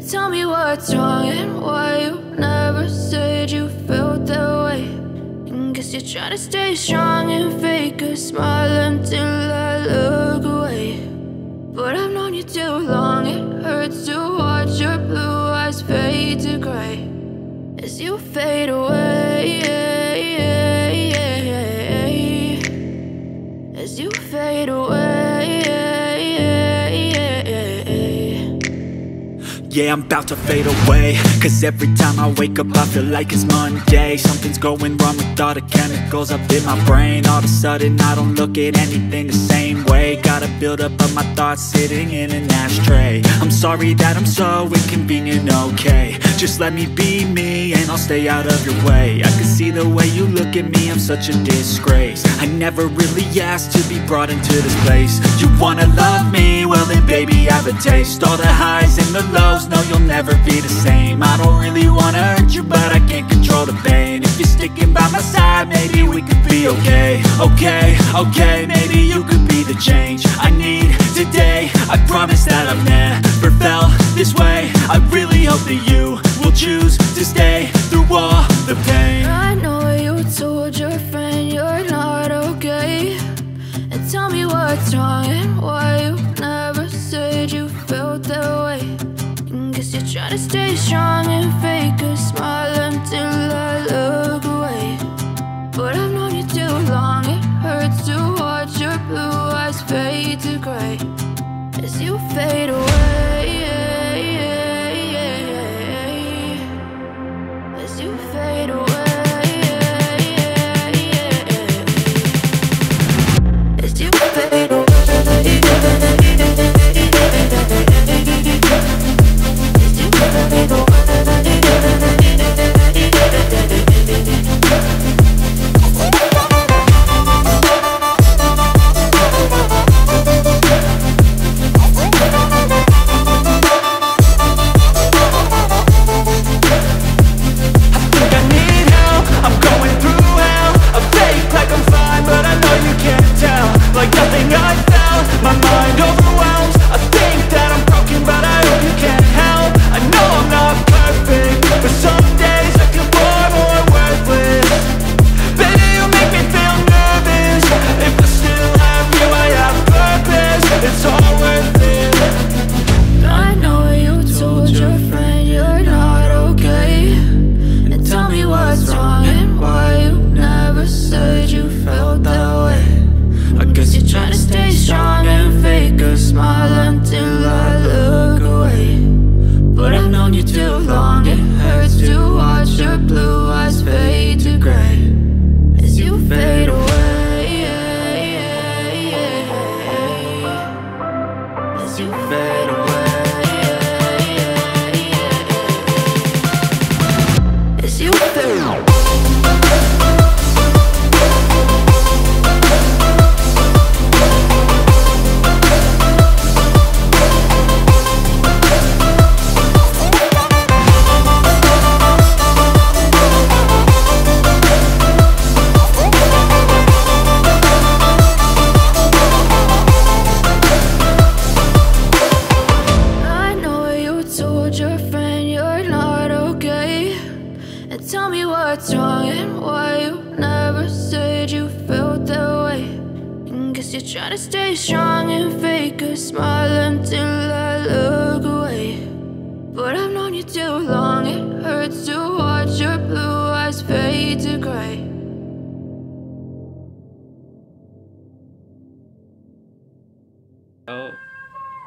Tell me what's wrong and why you never said you felt that way. And guess you're trying to stay strong and fake a smile until I look away. But I've known you too long, it hurts to watch your blue eyes fade to gray as you fade away, as you fade away. Yeah, I'm about to fade away, cause every time I wake up I feel like it's Monday. Something's going wrong with all the chemicals up in my brain. All of a sudden I don't look at anything the same way. Gotta build up of my thoughts sitting in an ashtray. I'm sorry that I'm so inconvenient, okay. Just let me be me and I'll stay out of your way. I can see the way you look at me, I'm such a disgrace. I never really asked to be brought into this place. You wanna love me? Well then baby I have a taste. All the highs and the lows, no, you'll never be the same. I don't really wanna hurt you, but I can't control the pain. If you're sticking by my side, maybe we could be okay. Okay, maybe you could be the change I need today. I promise that I've never felt this way. I really hope that you will choose to stay through all the pain. I know you told your friend you're not okay, and tell me what's wrong and why you never said you felt that way. Guess you're trying to stay strong and fake a smile until I look away. But I've known you too long, it hurts to watch your blue eyes fade to gray as you fade away, as you fade away, as you fade away.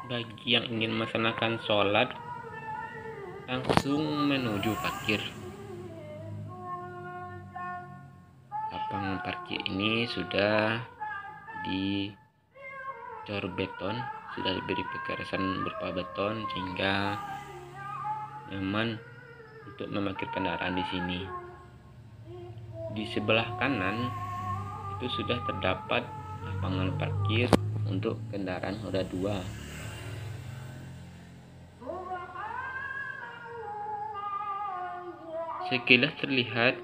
Bagi yang ingin melaksanakan sholat, langsung menuju parkir. Lapangan parkir ini sudah dicor beton, sudah diberi pekerasan berupa beton sehingga nyaman untuk memarkir kendaraan di sini. Di sebelah kanan itu sudah terdapat lapangan parkir untuk kendaraan roda 2. Sekilas terlihat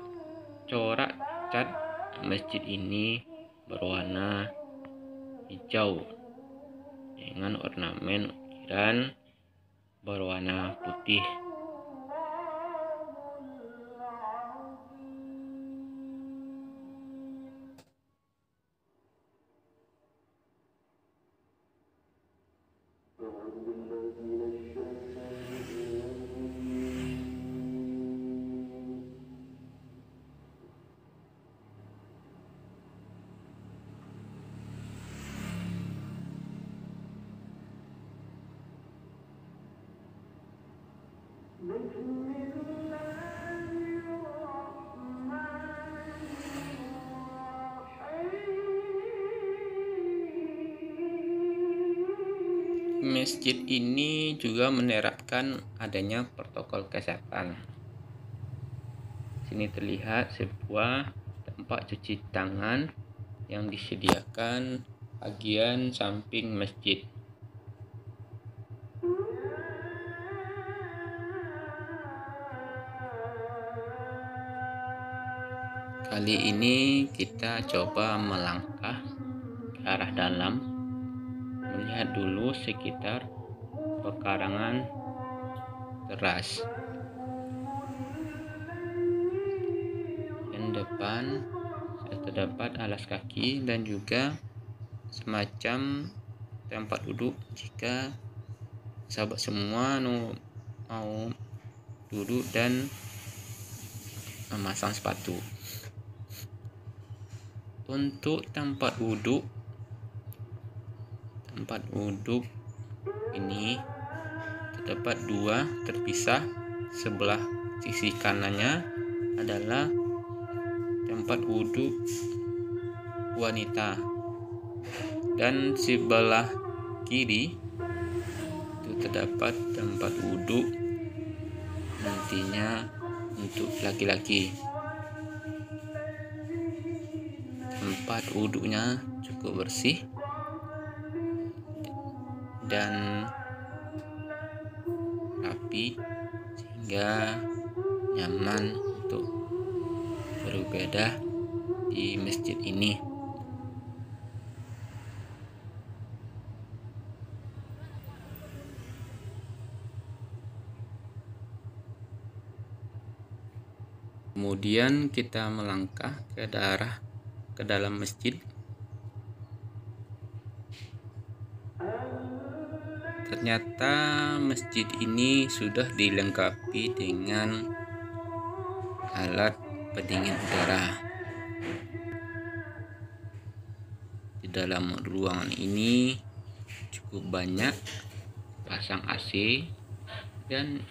corak cat masjid ini berwarna hijau dengan ornamen ukiran berwarna putih. Masjid ini juga menerapkan adanya protokol kesehatan. Sini terlihat sebuah tempat cuci tangan yang disediakan bagian samping masjid. Kali ini kita coba melangkah ke arah dalam, melihat dulu sekitar pekarangan teras. Yang depan terdapat alas kaki dan juga semacam tempat duduk jika sahabat semua mau duduk dan memasang sepatu. Untuk tempat wudhu ini terdapat dua terpisah. Sebelah sisi kanannya adalah tempat wudhu wanita dan sebelah kiri itu terdapat tempat wudhu nantinya untuk laki-laki. Tempat wudhunya cukup bersih dan rapi sehingga nyaman untuk beribadah di masjid ini. Kemudian kita melangkah ke dalam masjid. Ternyata masjid ini sudah dilengkapi dengan alat pendingin udara. Di dalam ruangan ini cukup banyak pasang AC dan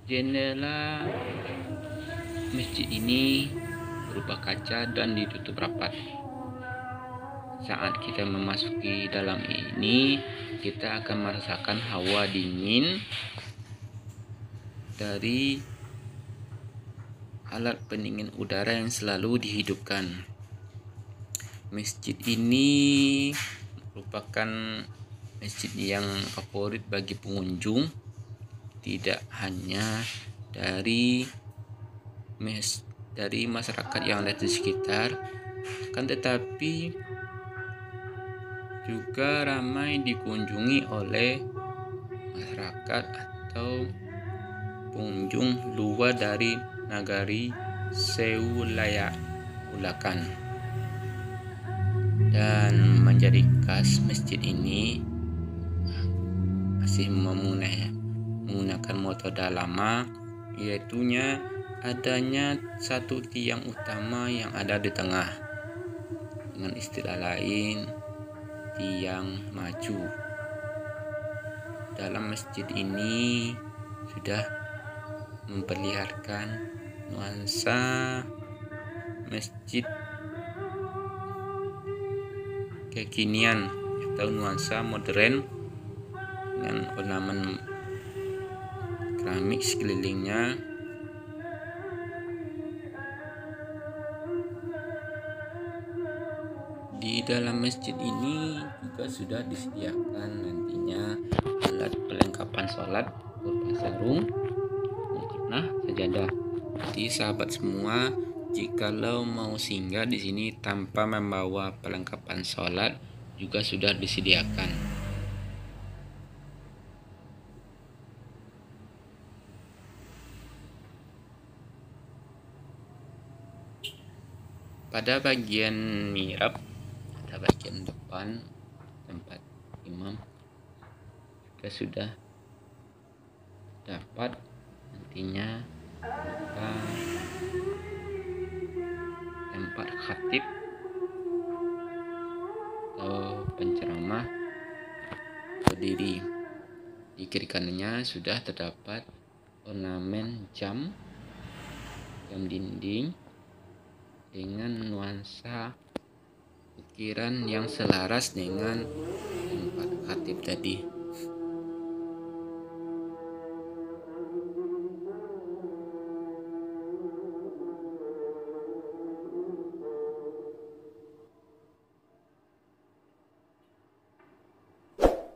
jendela masjid ini berupa kaca dan ditutup rapat. Saat kita memasuki dalam ini, kita akan merasakan hawa dingin dari alat pendingin udara yang selalu dihidupkan. Masjid ini merupakan masjid yang favorit bagi pengunjung, tidak hanya dari masyarakat yang ada di sekitar, akan tetapi juga ramai dikunjungi oleh masyarakat atau pengunjung luar dari nagari Seulaya Ulakan. Dan menjadi khas masjid ini masih menggunakan metode lama, yaitunya adanya satu tiang utama yang ada di tengah. Dengan istilah lain, tiang maju. Dalam masjid ini sudah memperlihatkan nuansa masjid kekinian atau nuansa modern dengan ornamen keramik sekelilingnya. Di dalam masjid ini juga sudah disediakan nantinya alat perlengkapan sholat berupa sarung, mukena, sajadah. Jadi sahabat semua, jikalau mau singgah di sini tanpa membawa perlengkapan sholat juga sudah disediakan. Pada bagian mihrab, pada bagian depan tempat imam juga sudah dapat. Nantinya maka tempat khatib atau penceramah berdiri. Di kiri kanannya sudah terdapat ornamen jam dinding dengan nuansa ukiran yang selaras dengan tempat khatib tadi.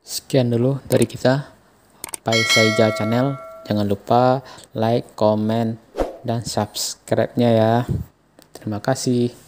Sekian dulu dari kita, Paisaiza Channel. Jangan lupa like, comment, dan subscribe-nya ya. Terima kasih.